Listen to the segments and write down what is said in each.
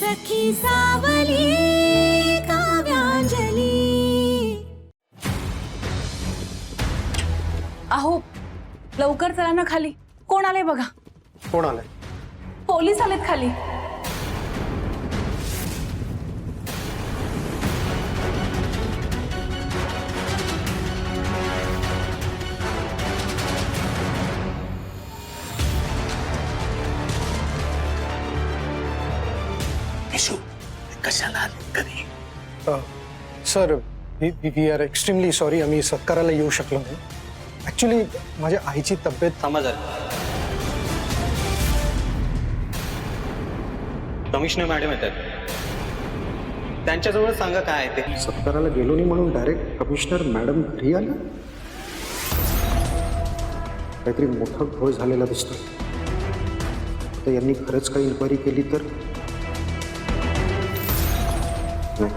सखी सावली काव्यांजली। अहो लवकर चला ना खाली, कोण आले बघा। कोण आलंय? पोलीस आलेत खाली। कशाला आले घरी? Sir we are extremely sorry, आम्ही सत्काराला येऊ शकलो नाही। ऍक्च्युली माझ्या आईची तब्येत थांबा जरा। कमिशनर मॅडम येतात, त्यांच्याजवळ सांगा काय आहे ते। सत्काराला गेलो नाही म्हणून डायरेक्ट कमिशनर मॅडम घरी आले? काहीतरी मोठा घोळ झालेला दिसतो। आता यांनी खरंच काही इन्क्वायरी केली तर नाही,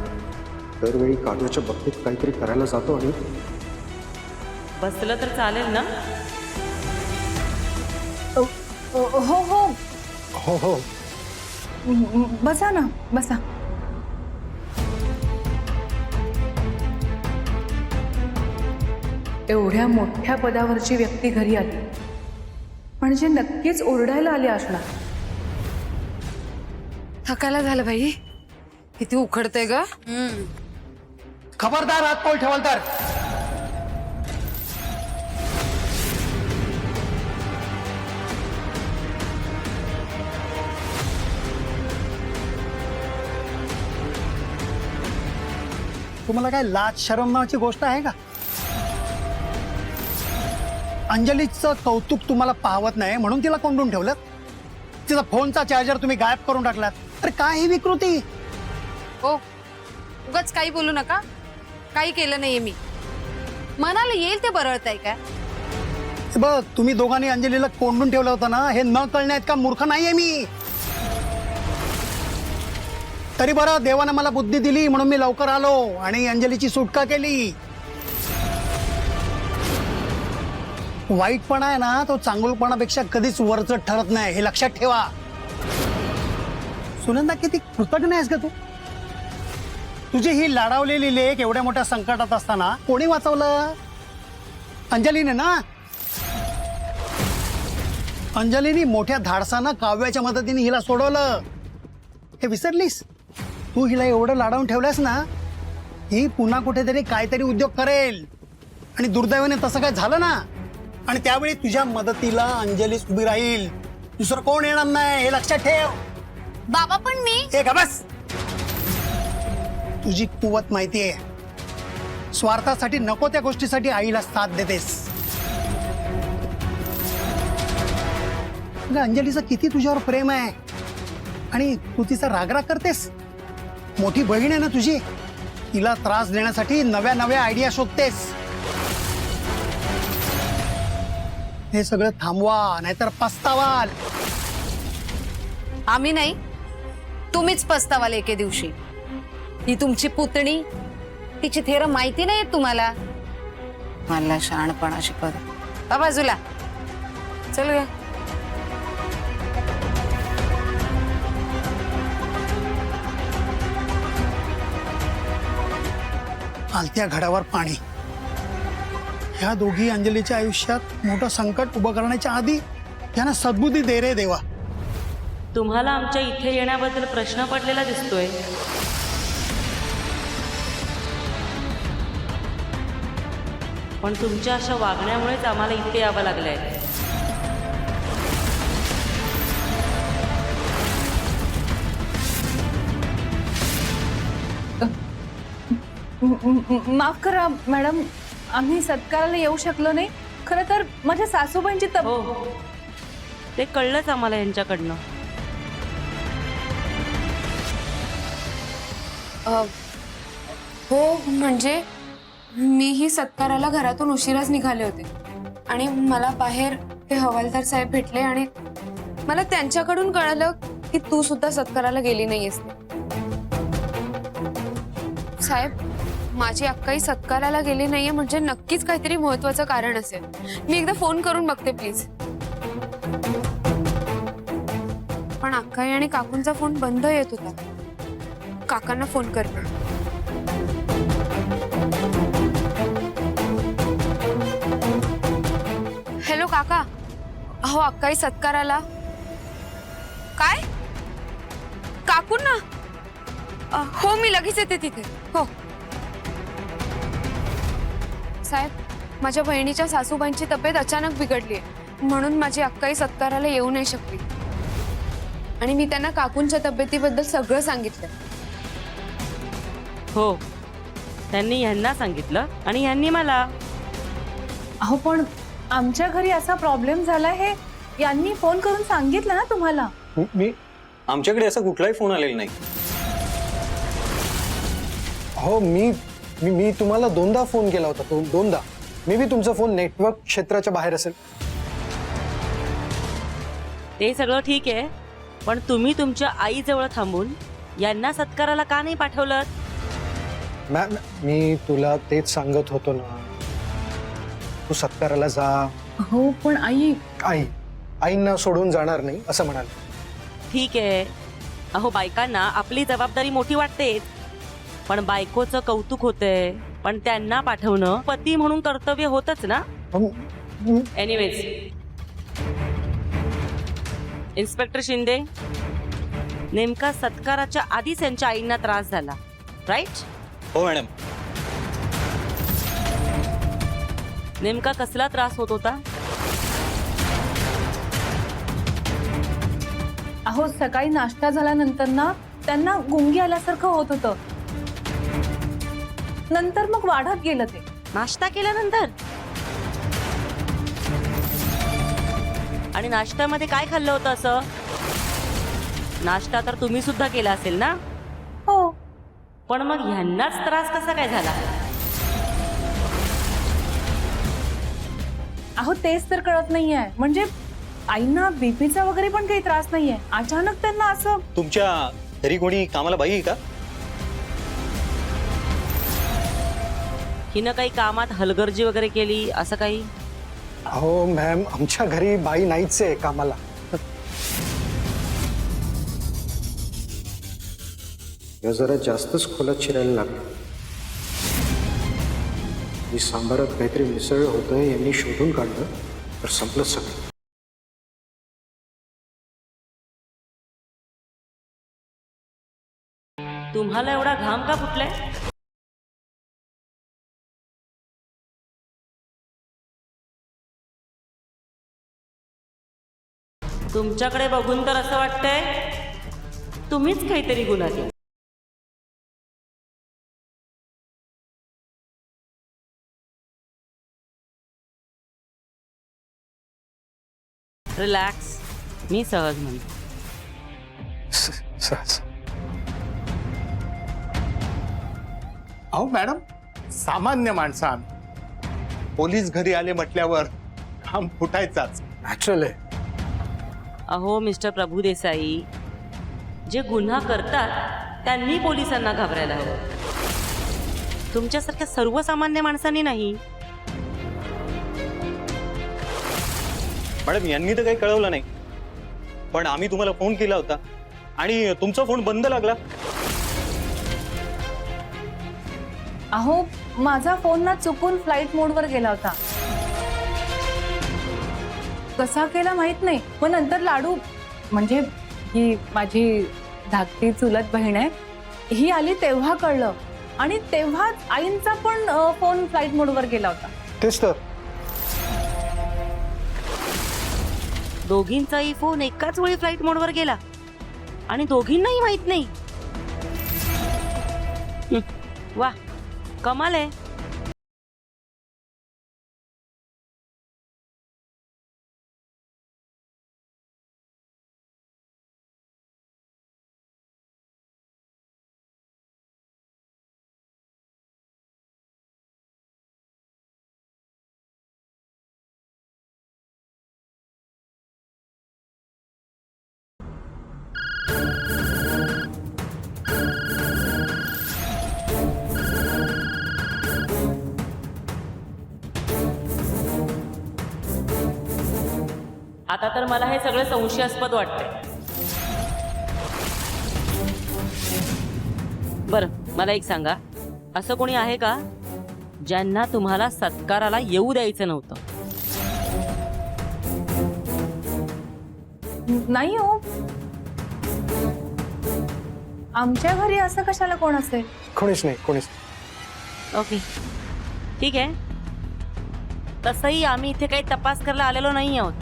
दरवेळी काव्याच्या बाबतीत काहीतरी करायला जातो आणि बसलं तर चालेल ना? हो हो हो हो बसा ना बसा। एवढ्या मोठ्या पदावरची व्यक्ती घरी आली म्हणजे नक्कीच ओरडायला आली असणार। थकायला झालं बाई, किती उखडते ग। खबरदार, हात पाऊल ठेवाल तर। तुम्हाला काय लाज शरम नावाची गोष्ट आहे का? अंजलीचं कौतुक तुम्हाला पाहवत नाही म्हणून तिला कोंडून ठेवलं? तिचा फोनचा चार्जर तुम्ही गायब करून टाकलात? अरे काय ही विकृती? हो, उगाच काही बोलू नका, काही केलं नाहीये मी। मनाला येईल ते बरळताय काय? बघ, तुम्ही दोघांनी अंजलीला कोंडून ठेवलं होतं ना, हे न कळण्यात का मूर्ख नाहीये मी। तरी बरं, देवाने मला बुद्धी दिली म्हणून मी लवकर आलो आणि अंजलीची सुटका केली। वाईटपणा आहे ना, तो चांगुलपणापेक्षा कधीच वरचढ ठरत नाही, हे लक्षात ठेवा। सुनंदा, किती कृतज्ञ आहेस का तू? तुझी ही लाडावलेली लेक एवढ्या मोठ्या संकटात असताना कोणी वाचवलं? अंजलीने ना। अंजलीने मोठ्या धाडसानं काव्याच्या मदतीने हिला सोडवलं, हे विसरलीस? तू हिला एवढं लाडावून ठेवल्यास ना, ही पुन्हा कुठेतरी काहीतरी उद्योग करेल आणि दुर्दैवाने तसं काय झालं ना, आणि त्यावेळी तुझ्या मदतीला अंजलीच उभी राहील, दुसरं कोण येणार नाही, हे लक्षात ठेव। बाबा पण मी ए ग बस, तुझी कुवत माहितीये, स्वार्थासाठी नको त्या गोष्टीसाठी आईला साथ देतेस। अंजलीचं किती तुझ्यावर प्रेम आहे आणि तू तिचा रागराग करतेस। मोठी बहीण आहे ना तुझी, तिला त्रास देण्यासाठी नव्या नव्या आयडिया शोधतेस। हे सगळं थांबवा, नाहीतर पस्तावाल। आम्ही नाही, तुम्हीच पस्तावाल एके दिवशी। ही तुमची पुतणी, तिची थेर माहिती नाही तुम्हाला। मला शहाणपणा शिकवत बाजूला चल ग। आलत्या घडावर पाणी। ह्या दोघी अंजलीच्या आयुष्यात मोठं संकट उभं करण्याच्या आधी त्यांना सद्बुद्धी दे रे देवा। तुम्हाला आमच्या इथे येण्याबद्दल प्रश्न पडलेला दिसतोय। पण तुमच्या अशा वागण्यामुळेच आम्हाला इथे यावं लागलंय। माफ करा मॅडम, आम्ही सत्काराला येऊ शकलो नाही। खरं तर माझ्या सासूबाईंची हो, ते कळलंच आम्हाला यांच्याकडनं। हो, म्हणजे मीही सत्काराला घरातून उशिराच निघाले होते आणि मला बाहेर ते हवालदार साहेब भेटले आणि मला त्यांच्याकडून कळलं की तू सुद्धा सत्काराला गेली नाहीयेस। साहेब, माझी अक्काई सत्काराला गेली नाहीये म्हणजे नक्कीच काहीतरी महत्त्वाचं कारण असेल। मी एकदा फोन करून बघते प्लीज। पण अक्काई आणि काकूंचा फोन बंद येत होता। काकांना फोन करते. हॅलो काका, अहो अक्काई सत्काराला. काय काकूंना? हो मी लगेच येते तिथे. हो साहेब, माझ्या बहिणीच्या सासूबाईंची तब्येत अचानक बिघडली आहे, म्हणून माझी अक्काई सत्काराला येऊ नाही शकली. आणि मी त्यांना काकूंच्या तब्येतीबद्दल सगळं सांगितलं. हो, त्यांनी ह्यांना सांगितलं आणि ह्यांनी मला. अहो पण आमच्या घरी असा प्रॉब्लेम झाला हे यांनी फोन करून सांगितलं ना तुम्हाला. मी आमच्याकडे असा कुठलाही फोन आलेला नाही. हो मी मी मी तुम्हाला 2दा फोन केला होता. 2दा. मे बी तुमचा फोन नेटवर्क क्षेत्राच्या बाहेर असेल. ते सगळं ठीक आहे, पण तुम्ही तुमच्या आईजवळ थांबून यांना सत्काराला का नाही पाठवलं? मॅम मी तुला तेच सांगत होतो ना, तू सत्काराला जा. हो पण आई. आईंना सोडून जाणार नाही असं म्हणाल. ठीक आहे. अहो बायकांना आपली जबाबदारी मोठी वाटते, पण बायकोचं कौतुक होतंय, पण त्यांना पाठवणं पती म्हणून कर्तव्य होतच ना. एनिवेज, इन्स्पेक्टर शिंदे, नेमका सत्काराच्या आधीच यांच्या आईंना त्रास झाला, राईट? हो मॅडम. नेमका कसला त्रास होत होता? अहो सकाळी नाश्ता झाल्यानंतर ना त्यांना गुंगी आल्यासारखं होत होतं. नंतर मग वाढत गेलं ते. नाश्ता केल्यानंतर? आणि नाश्त्यामध्ये काय खाल्लं होतं असं? नाश्ता तर तुम्ही सुद्धा केला असेल ना? हो. पण मग ह्यांनाच त्रास कसा काय झाला? अहो तेच तर कळत नाहीये. म्हणजे आईंना बीपीचा वगैरे पण काही त्रास नाहीये, अचानक त्यांना असं. तुमच्या घरी कोणी कामाला बाई आहे का? हिनं काही कामात हलगर्जी वगैरे केली असं काही? हो मॅम, आमच्या घरी बाई नाहीच आहे कामाला. या जरा जास्तच खोलात शिरायला लागलं. मी सांबारात काहीतरी मिसळलं होतं, यांनी शोधून काढलं तर संपलं सगळं. तुम्हाला एवढा घाम का फुटलाय? तुमच्याकडे बघून तर असं वाटतंय तुम्हीच काहीतरी गुन्हा केला. रिलॅक्स, मी सहज म्हणतो. अहो मॅडम, सामान्य माणसं आम्ही. पोलीस घरी आले म्हटल्यावर काम फुटायचाच. नॅचरल आहे. अहो मिस्टर प्रभू देसाई, जे गुन्हा करतात त्यांनी पोलिसांना घाबरायला हवं, तुमच्यासारख्या सर्वसामान्य माणसांनी नाही. मॅडम यांनी तर काही कळवलं नाही, पण आम्ही तुम्हाला फोन केला होता आणि तुमचा फोन बंद लागला. अहो माझा फोन ना चुकून फ्लाईट मोडवर गेला होता. कसा केला माहित नाही. मग नंतर लाडू, म्हणजे ही माझी धाकटी चुलत बहीण आहे, ही आली तेव्हा कळलं. आणि तेव्हाच आईंचा पण फोन फ्लाईट मोडवर गेला होता. तेच तर. दोघींचाही फोन एकाच वेळी फ्लाईट मोडवर गेला आणि दोघींनाही माहित नाही. वा, कमाल आहे. आता तर मला हे सगळं संशयास्पद वाटतंय. बरं मला एक सांगा, असं कोणी आहे का ज्यांना तुम्हाला सत्काराला येऊ द्यायचं नव्हतं? नाही हो, आमच्या घरी असं कशाला कोण असेल? कोणीच नाही, कोणीच. ओके ठीक आहे. तसंही आम्ही इथे काही तपास करायला आलेलो नाही आहोत.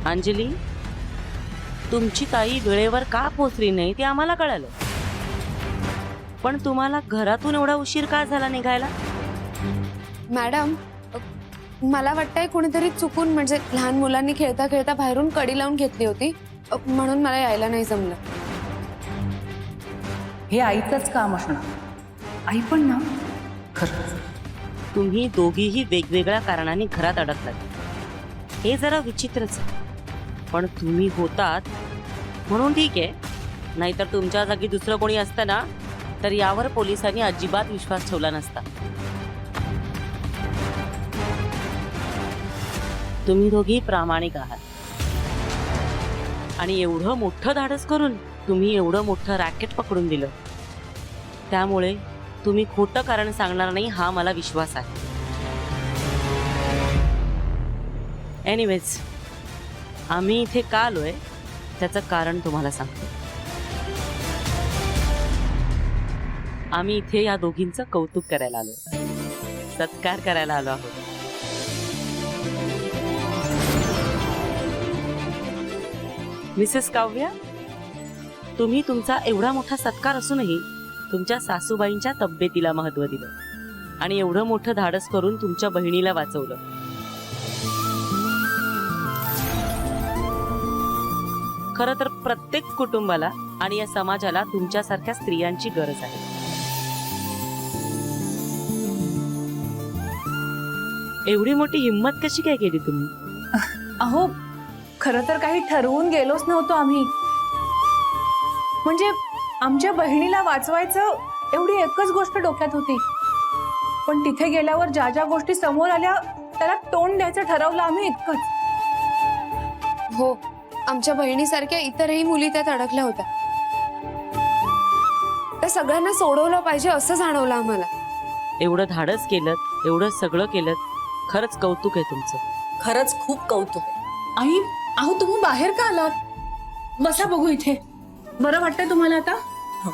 अंजली, तुमची ताई वेळेवर का पोहोचली नाही ते आम्हाला कळालं, पण तुम्हाला घरातून एवढा उशीर का झाला निघायला? मॅडम, मला वाटतंय कोणीतरी चुकून म्हणजे लहान मुलांनी खेळता खेळता बाहेरून कडी लावून घेतली होती, म्हणून मला यायला नाही जमलं. हे आईचंच काम असणार. आई पण ना खरंच. तुम्ही दोघीही वेगवेगळ्या कारणांनी घरात अडकलात, हे जरा विचित्रच आहे. पण तुम्ही होतात म्हणून ठीक आहे, नाहीतर तुमच्या जागी दुसरं कोणी असतं ना तर यावर पोलिसांनी अजिबात विश्वास ठेवला नसता. तुम्ही दोघी प्रामाणिक आहात आणि एवढं मोठं धाडस करून तुम्ही एवढं मोठं रॅकेट पकडून दिलं, त्यामुळे तुम्ही खोटं कारण सांगणार नाही हा मला विश्वास आहे. एनिवेज, आम्ही इथे का आलोय त्याचं कारण तुम्हाला सांगतो. आम्ही इथे या दोघींचं कौतुक करायला आलोय, सत्कार करायला आलो आहोत. मिसेस काव्या, तुम्ही तुमचा एवढा मोठा सत्कार असूनही तुमच्या सासूबाईंच्या तब्येतीला महत्त्व दिलं आणि एवढं मोठं धाडस करून तुमच्या बहिणीला वाचवलं. खरं तर प्रत्येक कुटुंबाला आणि या समाजाला तुमच्यासारख्या स्त्रियांची गरज आहे. एवढी मोठी हिंमत कशी काय केली तुम्ही? अहो, खरं तर काही ठरवून गेलोच नव्हतो आम्ही. म्हणजे आमच्या बहिणीला वाचवायचं एवढी एकच गोष्ट डोक्यात होती, पण तिथे गेल्यावर ज्या ज्या गोष्टी समोर आल्या त्याला तोंड द्यायचं ठरवलं आम्ही, इतकंच. हो, आमच्या बहिणीसारख्या इतरही मुली त्यात अडकल्या होत्या. त्या सगळ्यांना सोडवलं पाहिजे असं जाणवलं आम्हाला. एवढं धाडस केलं, एवढं सगळं केलं, खरंच कौतुक आहे तुमचं. खरंच खूप कौतुक आहे. आई, अहो तुम्ही बाहेर का आलात? बसा बघू इथे. बरं वाटतंय तुम्हाला आता? हो.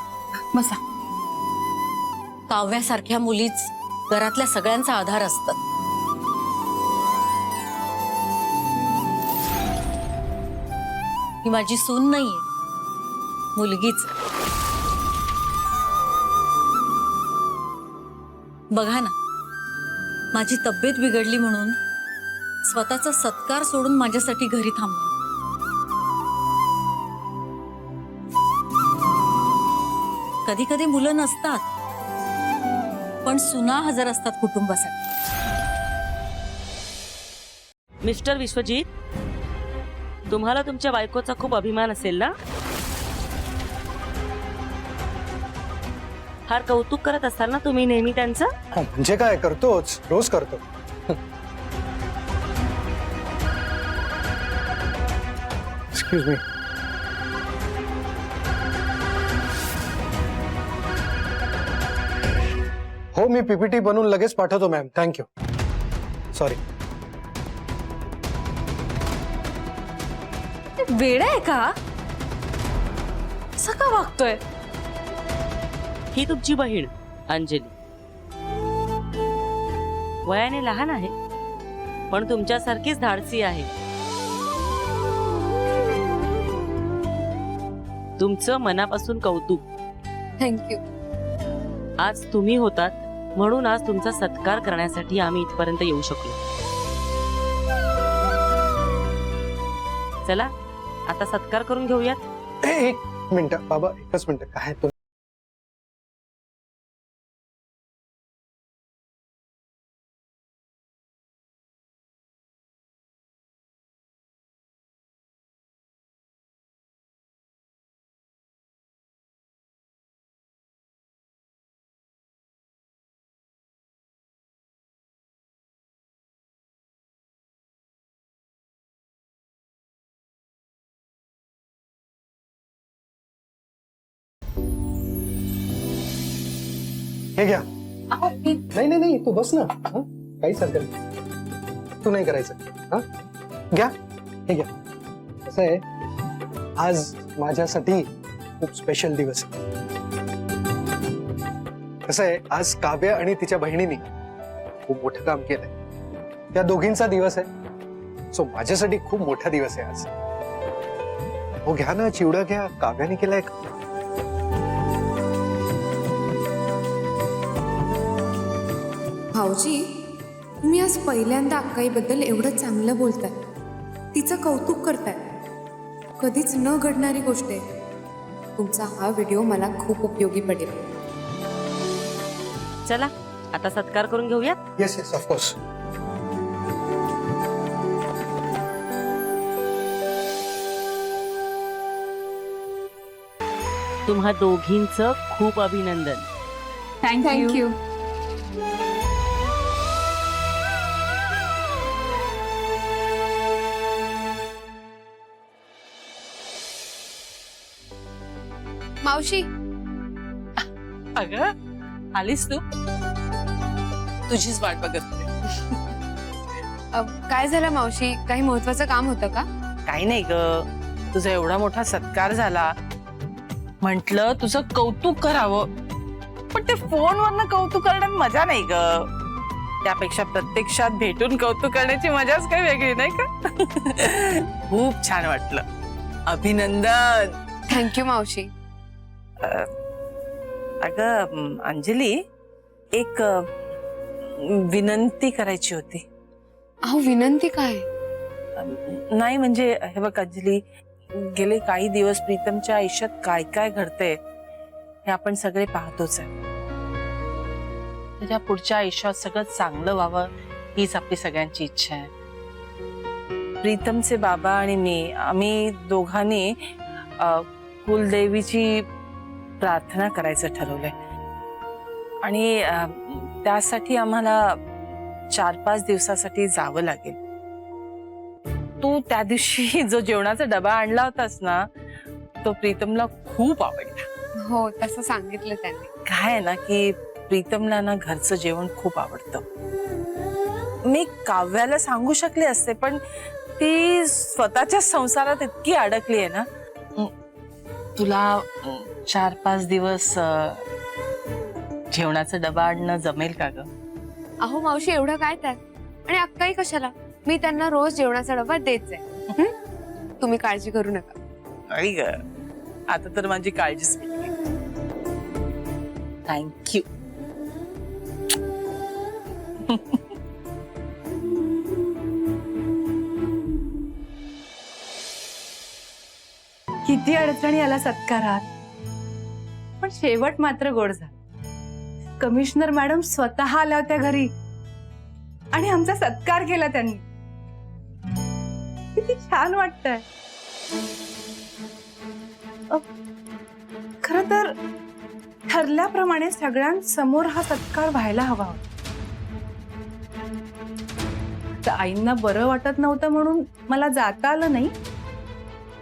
बसा. काव्यासारख्या मुलीच घरातल्या सगळ्यांचा आधार असतात. ही माझी सून नाहीये, मुलगीच. बघा ना, माझी तब्येत बिघडली म्हणून स्वतःचा सत्कार सोडून माझ्यासाठी घरी थांबली. कधी कधी मुलं नसतात, पण सुना हजर असतात कुटुंबासाठी. मिस्टर विश्वजित, तुम्हाला तुमच्या बायकोचा खूप अभिमान असेल ना? फार कौतुक करत असाल ना तुम्ही नेहमी त्यांचं? म्हणजे काय, करतोच, रोज करतो. Excuse me. हो, मी पीपीटी बनवून लगेच पाठवतो मॅम. थँक्यू. सॉरी. वेड आहे का? असं का वागतोय? ही तुमची बहीण अंजली वयाने लहान आहे, पण तुमच्यासारखीच धाडसी आहे. तुमचं मनापासून कौतुक. थँक्यू. आज तुम्ही होतात म्हणून आज तुमचा सत्कार करण्यासाठी आम्ही इथपर्यंत येऊ शकलो. चला आता सत्कार करून घेऊयात. एक मिनिट बाबा, एकच मिनिट. काय तुम्ही हे घ्या. अहो मी नाही नाही नाही, तू बस ना. हं? काहीच हरकत नाही. तू नाही करायचं. हा घ्या, हे घ्या. कसं आहे, आज माझ्यासाठी खूप स्पेशल दिवस आहे. कसं आहे, आज काव्य आणि तिच्या बहिणीने खूप मोठं काम केलंय. त्या दोघींचा दिवस आहे. सो माझ्यासाठी खूप मोठा दिवस आहे आज. हो घ्या ना, चिवडा घ्या. काव्याने केलाय का? भाऊजी, तुम्ही आज पहिल्यांदा अक्काईबद्दल एवढं चांगलं बोलताय, तिचं कौतुक करताय. कधीच न घडणारी गोष्ट आहे. तुमचा हा व्हिडिओ मला खूप उपयोगी पडेल. चला आता सत्कार करून घेऊयात. Yes yes, of course. तुम्हा दोघींचं खूप अभिनंदन. थँक्यू. थँक्यू. मावशी, अगं आलीस तू, तुझीच वाट बघत होते. काय झालं मावशी? काही महत्वाचं काम होतं का? काही नाही ग, तुझा एवढा मोठा सत्कार झाला, म्हंटल तुझं कौतुक करावं, पण ते फोनवरनं कौतुक करण्यात मजा नाही ग. त्यापेक्षा प्रत्यक्षात भेटून कौतुक करण्याची मजाच काही वेगळी नाही का? खूप छान वाटलं. अभिनंदन. थँक्यू मावशी. अगं अंजली, एक विनंती करायची होती. अहो, विनंती काय? नाही म्हणजे हे बघ अंजली, गेले काही दिवस प्रीतमच्या आयुष्यात काय काय घडतंय हे आपण सगळे पाहतोच आहे. त्याच्या पुढच्या आयुष्यात सगळं चांगलं व्हावं हीच आपली सगळ्यांची इच्छा आहे. प्रीतमचे बाबा आणि मी, आम्ही दोघांनी कुलदेवीची प्रार्थना करायचं ठरवलंय आणि त्यासाठी आम्हाला 4-5 दिवसासाठी जावं लागेल. तू त्या दिवशी जो जेवणाचा डबा आणला होतास ना, तो प्रीतमला खूप आवडला. हो, तसं सांगितलं त्यांनी. काय आहे ना की प्रीतमला ना घरचं जेवण खूप आवडतं. मी काव्याला सांगू शकले असते, पण ती स्वतःच्या संसारात इतकी अडकली आहे ना. तुला 4-5 दिवस जेवणाचा डबा आणणं जमेल का ग? अहो मावशी, एवढं काय त्यात? आणि अक्काई कशाला? मी त्यांना रोज जेवणाचा डबा देत आहे. तुम्ही काळजी करू नका. आई ग, आता तर माझी काळजीच मिटली. थँक्यू. किती अडचणी आला सत्कारात, पण शेवट मात्र गोड झाला. कमिशनर मॅडम स्वतः आल्या होत्या घरी आणि आमचा सत्कार केला त्यांनी. किती छान वाटतंय. खर तर ठरल्याप्रमाणे सगळ्यांसमोर हा सत्कार व्हायला हवा होता. तर आईंना बरं वाटत नव्हतं म्हणून मला जाता आलं नाही,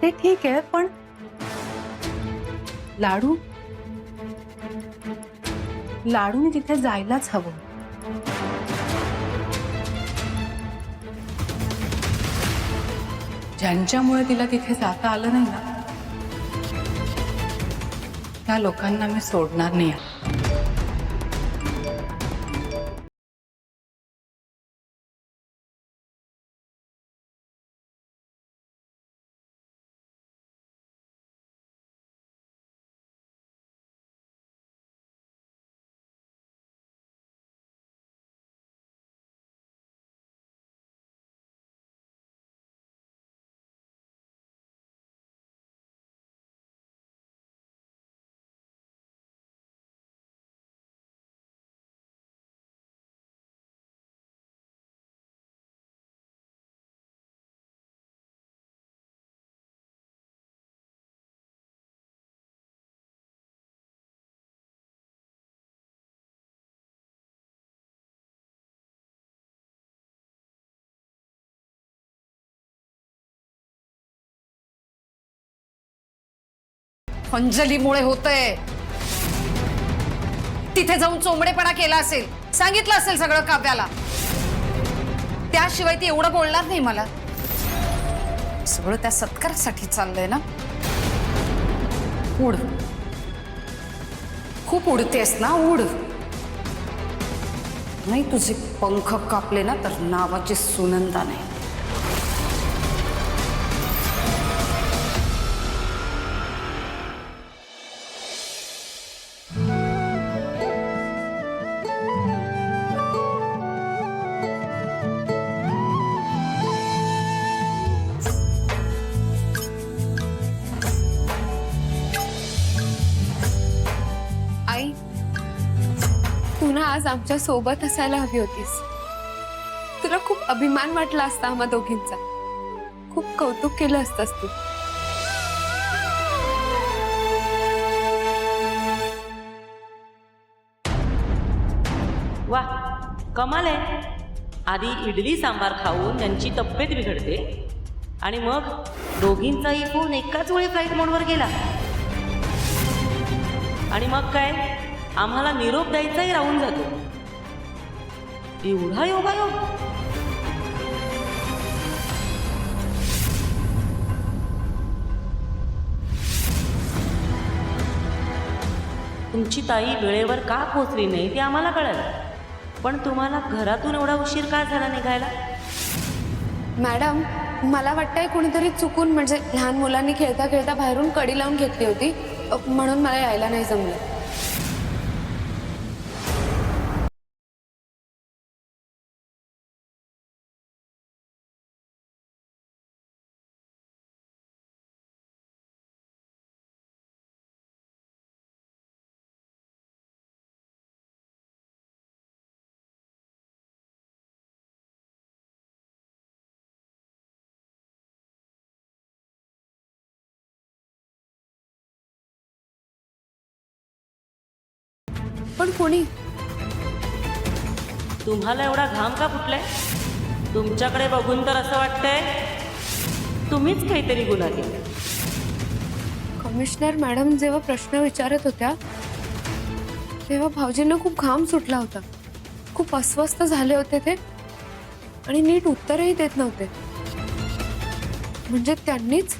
ते ठीक आहे, पण लाडूने तिथे जायलाच हवं. ज्यांच्यामुळे तिला तिथे जाता आलं नाही ना, त्या लोकांना मी सोडणार नाही. अंजलीमुळे होतंय. तिथे जाऊन चोंबडेपणा केला असेल, सांगितलं असेल सगळं काव्याला, त्याशिवाय ती एवढं बोलणार नाही मला. सगळं त्या सत्कारासाठी चाललंय ना. उड, खूप उडतेस ना, उड. नाही तुझे पंख कापले ना तर नावाची सुनंदा नाही. आई, तू ना आज आमच्या सोबत असायला हवी होतीस. तुला खूप अभिमान वाटला असता आम्हा दोघींचा. खूप कौतुक केलं असतंस तू. वा, कमाल आहे. आधी इडली सांबार खाऊन त्यांची तब्येत बिघडते आणि मग दोघींचाही फोन एकाच वेळी फ्लाईट मोडवर गेला. आणि मग काय, आम्हाला निरोप द्यायचाही राहून जातो. एवढा योगायोग. तुमची ताई वेळेवर का पोहोचली नाही ते आम्हाला कळलं, पण तुम्हाला घरातून एवढा उशीर का झाला निघायला? मॅडम, मला वाटतंय कोणीतरी चुकून, म्हणजे लहान मुलांनी खेळता खेळता बाहेरून कडी लावून घेतली होती, म्हणून मला यायला नाही जमलं. पण कोणी? तुम्हाला एवढा घाम का फुटलाय? तुमच्याकडे बघून तर असं वाटतंय तुम्हीच काहीतरी गुन्हा केला. कमिशनर मॅडम जेव्हा प्रश्न विचारत होत्या तेव्हा भाऊजींना खूप घाम सुटला होता. खूप अस्वस्थ झाले होते ते आणि नीट उत्तरही देत नव्हते. म्हणजे त्यांनीच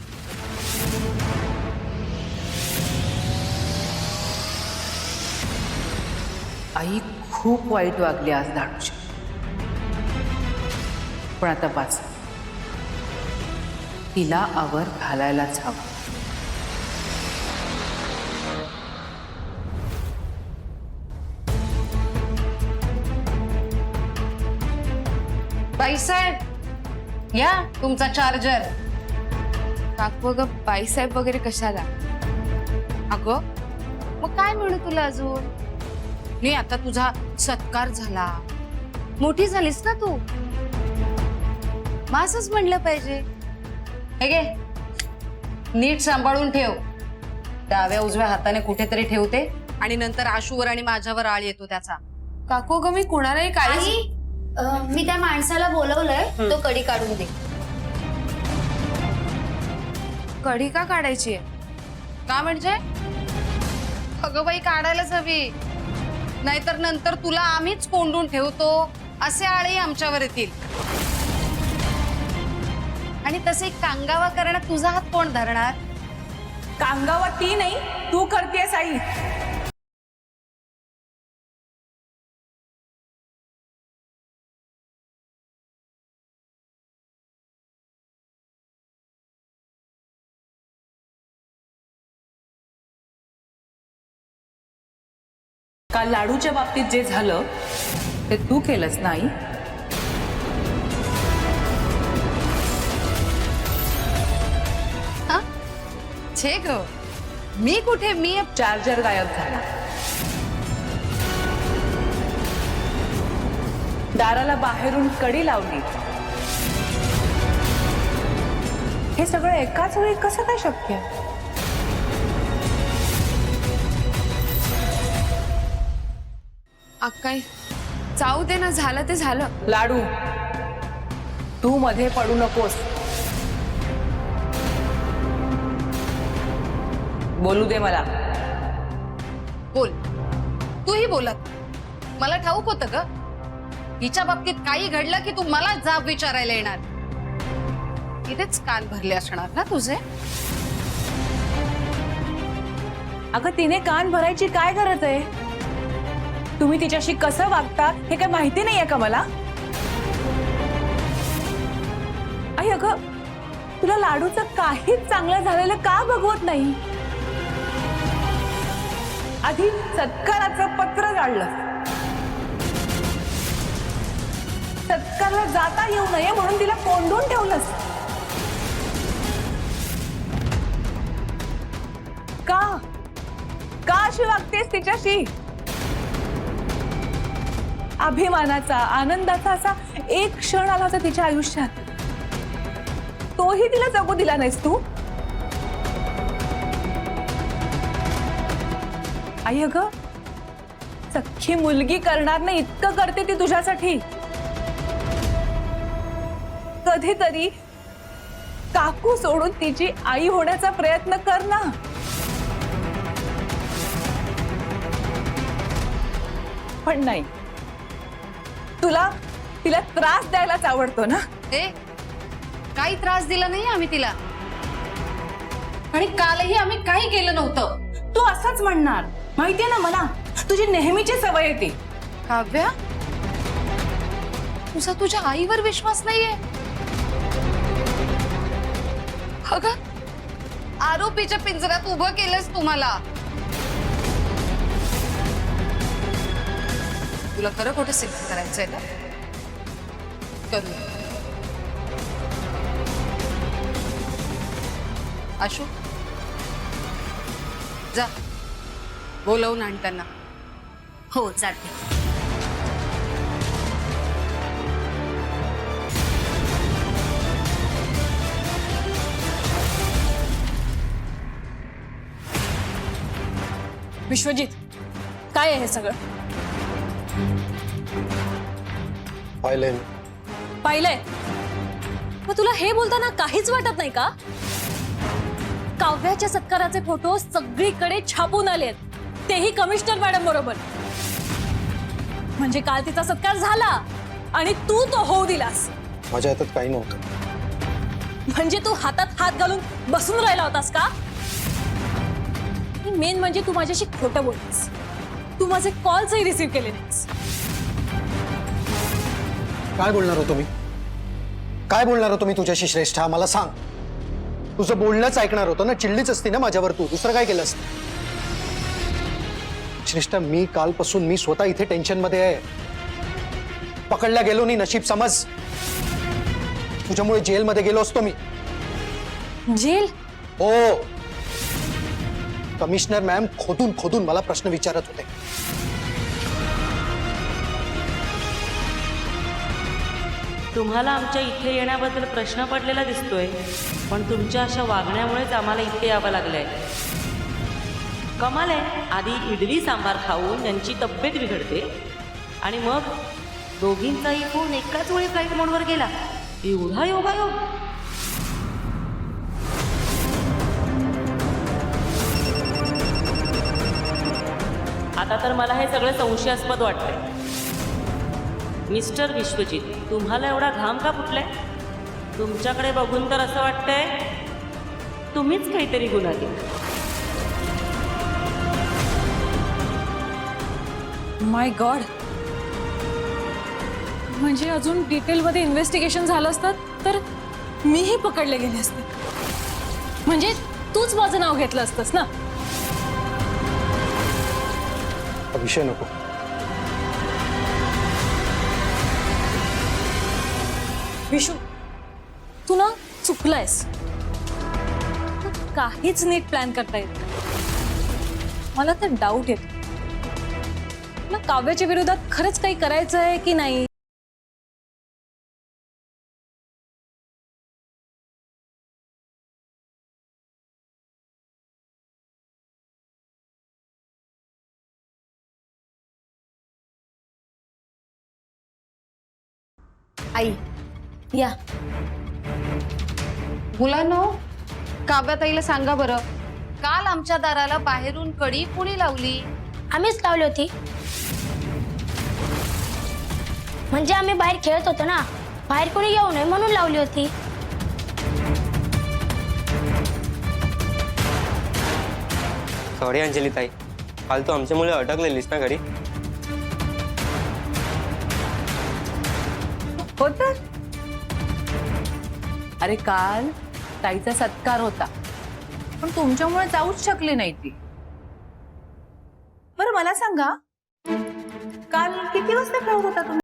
आई खूप वाईट वागली आज धाडूची. पण आता बास, तिला आवर घालायलाच हवं. बाईसाहेब या, तुमचा चार्जर. काकू ग, बाईसाहेब वगैरे कशाला? अगं मग काय म्हणू तुला अजून? नाही, आता तुझा सत्कार झाला, मोठी झालीस ना तू, मग असंच म्हणलं पाहिजे. हे घे, नीट सांभाळून ठेव. डाव्या उजव्या हाताने कुठेतरी ठेवते आणि नंतर आशूवर आणि माझ्यावर आळ येतो त्याचा. काकू ग, मी कुणालाही काही मी त्या माणसाला बोलवलंय, तो कडी काढून दे. कडी का काढायची आहे? का म्हणजे? अगं बाई, काढायलाच हवी, नाहीतर नंतर तुला आम्हीच कोंडून ठेवतो असे आळही आमच्यावर येतील. आणि तसे कांगावा करण्यात तुझा हात कोण धरणार? कांगावा ती नाही, तू करतेस आई. काल लाडूच्या बाबतीत जे झालं ते तू केलंस नाही. छे ग, मी कुठे? मी चार्जर गायब झाला, दाराला बाहेरून कडी लावली. हे सगळं एकाच वेळी कसं काय शक्य आहे? अक्काई, जाऊ दे ना, झालं ते झालं. लाडू, तू मध्ये पडू नकोस. बोलू दे मला. बोल, तूही बोलत मला ठाऊक होतं ग हिच्या बाबतीत काही घडलं की तू मला जाब विचारायला येणार इथेच कान भरले असणार ना तुझे. अगं तिने कान भरायची काय गरज आहे? तुम्ही तिच्याशी कसं वागता हे काय माहिती नाहीये का मला? आई अगं तुला लाडूचं काहीच चांगलं झालेलं का बघवत नाही? आधी सत्काराचं पत्र काढलं. सत्कारला जाता येऊ नये म्हणून तिला कोंडून ठेवलंस का? का अशी वागतेस तिच्याशी? अभिमानाचा आनंदाचा असा एक क्षण आला होता तिच्या आयुष्यात, तोही तिला जगू दिला नाहीस तू. आई अगं सख्खी मुलगी करणार नाही इतकं करते ती तुझ्यासाठी. कधीतरी काकू सोडून तिची आई होण्याचा प्रयत्न कर ना. पण नाही, तुला तिला त्रास द्यायलाच आवडतो ना. काही त्रास दिला नाही आम्ही तिला आणि कालही आम्ही काही केलं नव्हतं. तू असंच म्हणणार माहितीये ना मला, तुझी नेहमीची सवय येते. काव्या तुझा तुझ्या आईवर विश्वास नाहीये. अगं आरोपीच्या पिंजऱ्यात उभं केलंस तुम्हाला. तुला खरं खोटं सिद्ध करायचंय ना, करू. आशू जा बोलवून आण त्यांना. हो जाते. विश्वजित काय आहे हे सगळं? पाहिलंय? मग तुला हे बोलताना काहीच वाटत नाही का? काव्याच्या सत्काराचे फोटो सगळीकडे छापून आलेत, तेही कमिशनर मॅडम बरोबर. म्हणजे काल तिचा सत्कार झाला आणि तू तो होऊ दिलास. माझ्या हातात काही नव्हतं. म्हणजे तू हातात हात घालून बसून राहिला होतास का? मेन म्हणजे तू माझ्याशी खोटं बोललीस. तू माझे कॉल्सही रिसीव्ह केले नाहीस. काय बोलणार होतो मी? काय बोलणार होतो मी तुझ्याशी श्रेष्ठा? मला सांग. तुझं बोलणंच ऐकणार होतं ना, चिडलीच असती ना माझ्यावर तू, दुसरं काय केलं असतं? श्रेष्ठा मी कालपासून मी स्वतः इथे टेन्शन मध्ये आहे. पकडला गेलो नाही नशीब समज. तुझ्यामुळे जेलमध्ये गेलो असतो मी. जेल? हो. कमिशनर मॅम खोदून खोदून मला प्रश्न विचारत होते. तुम्हाला आमच्या इथे येण्याबद्दल प्रश्न पडलेला दिसतोय, पण तुमच्या अशा वागण्यामुळेच आम्हाला इथे यावं लागलंय. कमाल आहे, आधी इडली सांबार खाऊन त्यांची तब्येत बिघडते आणि मग दोघींचाही फोन एकाच वेळी फ्लाईट मोडवर गेला. एवढा योगायोग. आता तर मला हे सगळं संशयास्पद वाटतंय. मिस्टर विश्वजित, तुम्हाला एवढा घाम का फुटलाय? तुमच्याकडे बघून तर असं वाटतंय तुम्हीच काहीतरी गुन्हा केला. माय गॉड. म्हणजे अजून डिटेलमध्ये इन्व्हेस्टिगेशन झालं असतं तर मीही पकडले गेले असते. म्हणजे तूच माझं नाव घेतलं असतंस ना. विषय नको. विशू तू ना चुकलायस. काहीच नीट प्लॅन करता येत. मला तर डाऊट येतो ना काव्याच्या विरोधात खरंच काही करायचं आहे की नाही. आई या. मुलांनो काव्याताईला सांगा बरं, काल आमच्या दाराला बाहेरून कडी कोणी लावली? आम्हीच लावली होती. म्हणजे आम्ही बाहेर खेळत होतो ना, बाहेर कोणी येऊ नये म्हणून लावली होती. सॉरी अंजली ताई, काल तू आमच्यामुळे अटकलेलीस ना घरी. हो तर अरे काल ताईचा सत्कार होता, पण तुमच्यामुळे जाऊच शकली नाही ती. बरं मला सांगा, काल किती वाजता खेळत होता तुम्ही?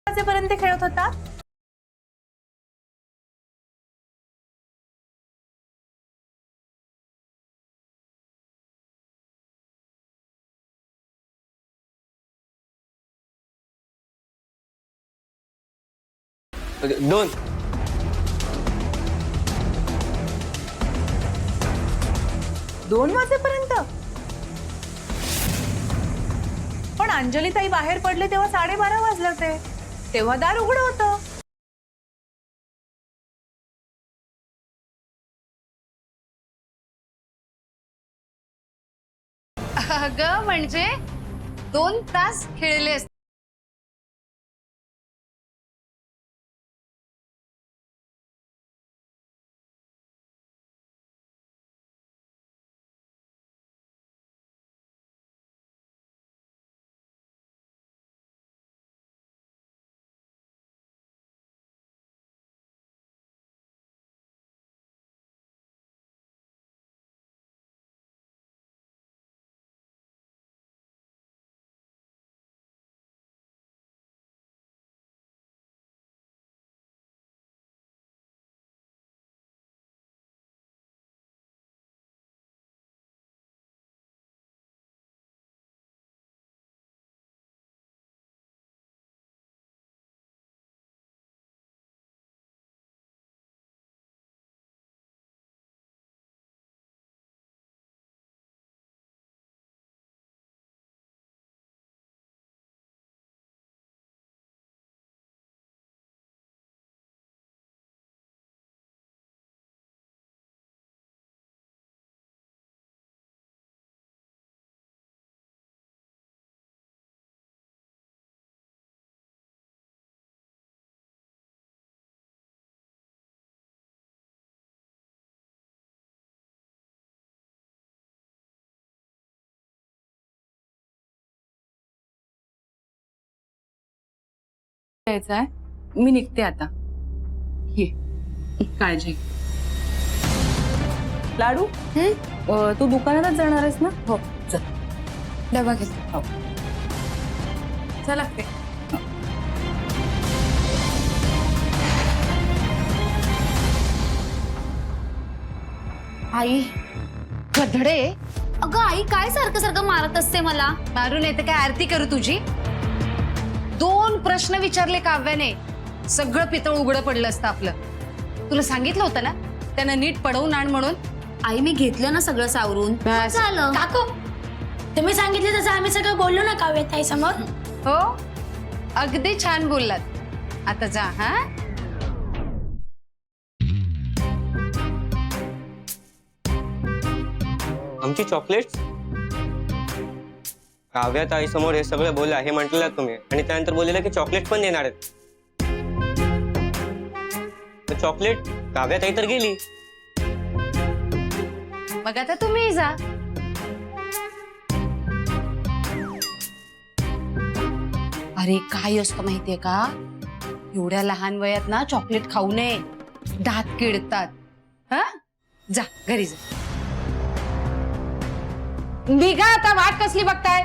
वाजेपर्यंत खेळत होता? दोन. दोन वाजेपर्यंत? पण अंजली ताई बाहेर पडले तेव्हा 12:30 वाजले होते, तेव्हा दार उघडं होतं. अगं म्हणजे 2 तास खेळले असते. यायचंय, मी निघते आता. ये काळजी. लाडू तू दुकानातच जाणार आहेस ना? हो. चल डबा घेते. हो. चला. आई गधडे, अगं आई काय सारखं सारखं मारत असते मला. मारू नाही तर काय आरती करू तुझी? 2 प्रश्न विचारले काव्याने, सगळं पितळ उघडं पडलं असतं आपलं. तुला सांगितलं होतं ना त्यांना नीट पडवून आण म्हणून. आई मी घेतलं ना सगळं सावरून. बस. झालं काकू तुम्ही सांगितले तसं आम्ही सगळं बोललो ना काव्यताई समोर. हो अगदी छान बोललात. आता जा. हा आमची चॉकलेट्स. काव्या ताईसमोर हे सगळं बोला हे म्हटलं तुम्ही, आणि त्यानंतर बोललेलं की चॉकलेट पण देणार आहेत. तर चॉकलेट काव्या ताई तर गेली. मग आता तुम्ही जा. अरे काय असतं माहितीये का, एवढ्या लहान वयात ना चॉकलेट खाऊ नये, दात किडतात. हा जा घरी जा. निघा आता, वाट कसली बघताय.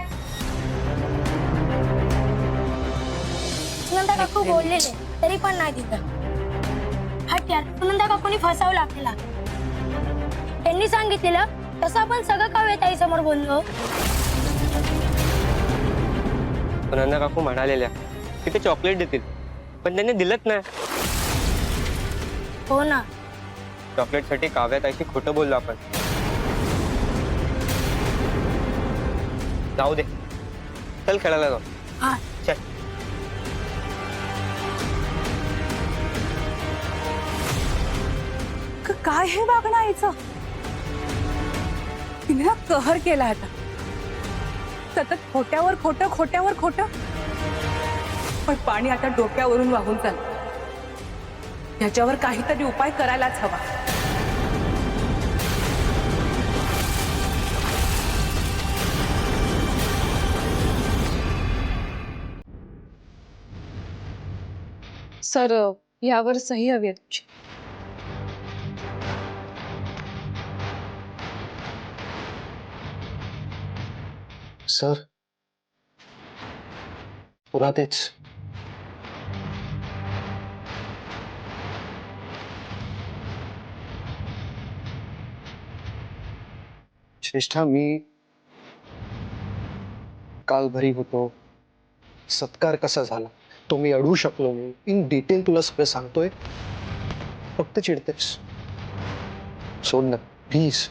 सुनंदा काकू बोललेले तरी पण नाही दिलं. हट यार, सुनंदा काकूनी फसवलं आपल्याला. त्यांनी सांगितलेलं तसं आपण सगळं काव्या ताई समोर बोललो. सुनंदा काकू म्हणालेल्या की ते चॉकलेट देतील, पण त्यांनी दिलंच नाही. हो ना. चॉकलेटसाठी काव्या ताईशी खोटं बोललो आपण. जाऊ दे, चल खेळायला जाऊ. हा. चल. काय हे वागणं आईचं? तिने ना कहर केला आता. सतत खोट्यावर खोटं, खोट्यावर खोटं. पण पाणी आता डोक्यावरून वाहून चाललं. याच्यावर काहीतरी उपाय करायलाच हवा. सर यावर सही हवी आहे तुमची. सर, पुरा तेच. श्रेष्ठा, मी काल घरी होतो. सत्कार कसा झाला तो मी अडवू शकलो मी. इन डिटेल तुला सगळं सांगतोय. फक्त चिडतेस. सोड ना प्लीज.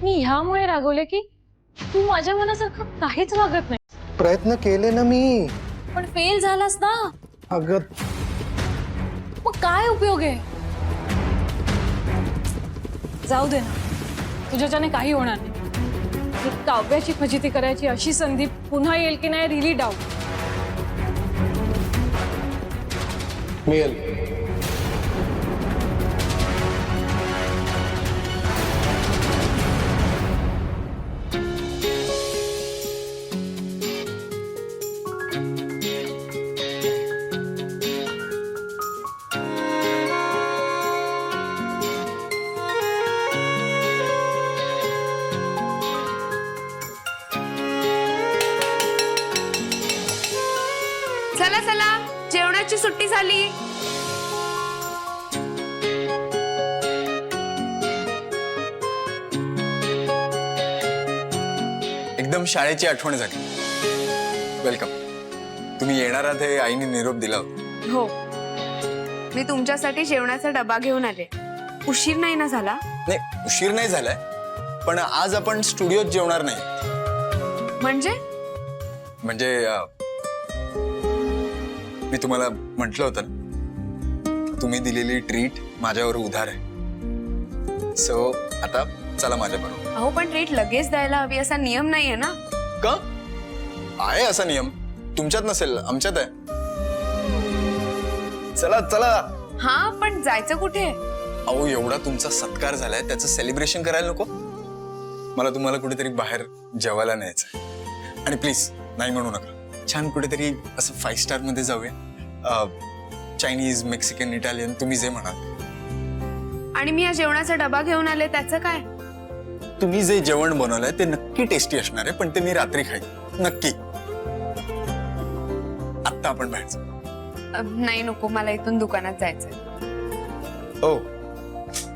मी ह्यामुळे रागवले की तू माझ्या मनासारखं काहीच वागत नाही. प्रयत्न केले ना मी. पण फेल झालास ना. अगं मग काय उपयोग आहे. जाऊ दे ना, तुझ्याच्याने काही होणार नाही. ही काव्याची फजिती करायची अशी संधी पुन्हा येईल की नाही, रिली डाऊट. मिळेल. चला चला, जेवणाची सुट्टी झाली. एकदम शाळेची आठवण झाली. वेलकम. तुम्ही येणार आहात हे आईने निरोप दिला होता. हो, मी तुमच्यासाठी जेवणाचा डबा घेऊन आले. उशीर नाही ना झाला? नाही, उशीर नाही झालाय, पण आज आपण स्टुडिओत जेवणार नाही. म्हणजे मी तुम्हाला म्हटलं होतं ना, तुम्ही दिलेली ट्रीट माझ्यावर उधार आहे. सो आता चला माझ्या बरोबर. अहो पण ट्रीट लगेच द्यायला हवी असा नियम नाहीये ना. का आहे असा नियम? तुमच्यात नसेल, आमच्यात आहे. चला चला. हा पण जायचं कुठे? अहो एवढा तुमचा सत्कार झालाय, त्याचं सेलिब्रेशन करायला नको? मला तुम्हाला कुठेतरी बाहेर जेवायला न्यायचं. आणि प्लीज नाही म्हणू नका. छान कुठेतरी असं 5 स्टार मध्ये जाऊया. चायनीज, मेक्सिकन, इटालियन, तुम्ही जे म्हणाल. आणि मी या जेवणाचा डबा घेऊन आले, त्याचं काय? तुम्ही जे जेवण बनवलंय ते नक्की टेस्टी असणार आहे, पण ते मी रात्री खाईन नक्की. आत्ता आपण बाहेर जाऊ. नाही नको, मला इथून दुकानात जायचंय. ओ,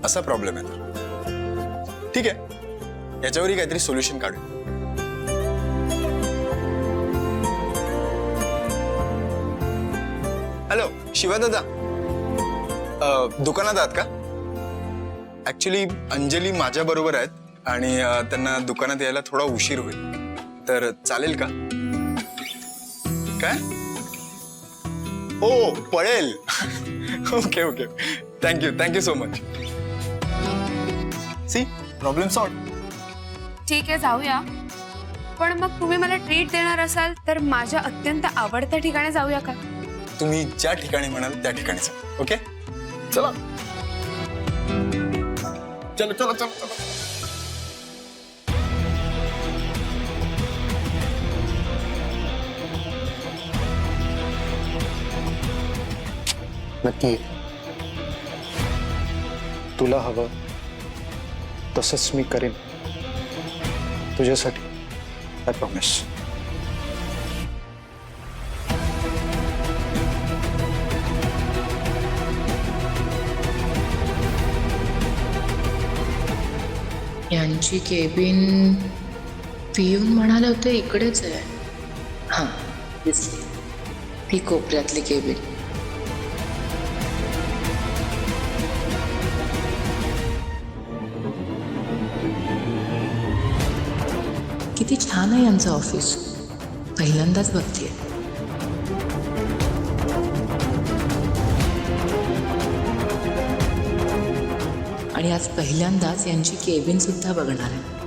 असा प्रॉब्लेम आहे तर ठीक आहे, याच्यावरही काहीतरी सोल्युशन काढू. हॅलो शिवा दादा, दुकानात आहात का? ऍक्च्युली अंजली माझ्या बरोबर आहेत आणि त्यांना दुकानात यायला थोडा उशीर होईल, तर चालेल का? काय? ओ पळेल. Okay okay, thank you so much. See problem solve. ठीक आहे, जाऊया. आपण मग तुम्ही मला ट्रीट देणार असाल तर माझ्या अत्यंत आवडत्या ठिकाणी जाऊया का? तुम्ही ज्या ठिकाणी म्हणाल त्या ठिकाणी जा. ओके चला चलो चलो चलो चलो. नक्की तुला हवं तसंच मी करेन तुझ्यासाठी. I promise. यांची केबिन पिऊन म्हणाले होते इकडेच आहे. हां दिसली ती कोपऱ्यातली केबिन. किती छान आहे यांचं ऑफिस. पहिल्यांदाच बघतेय. आणि आज पहिल्यांदाच यांची केबिन सुद्धा बघणार आहे.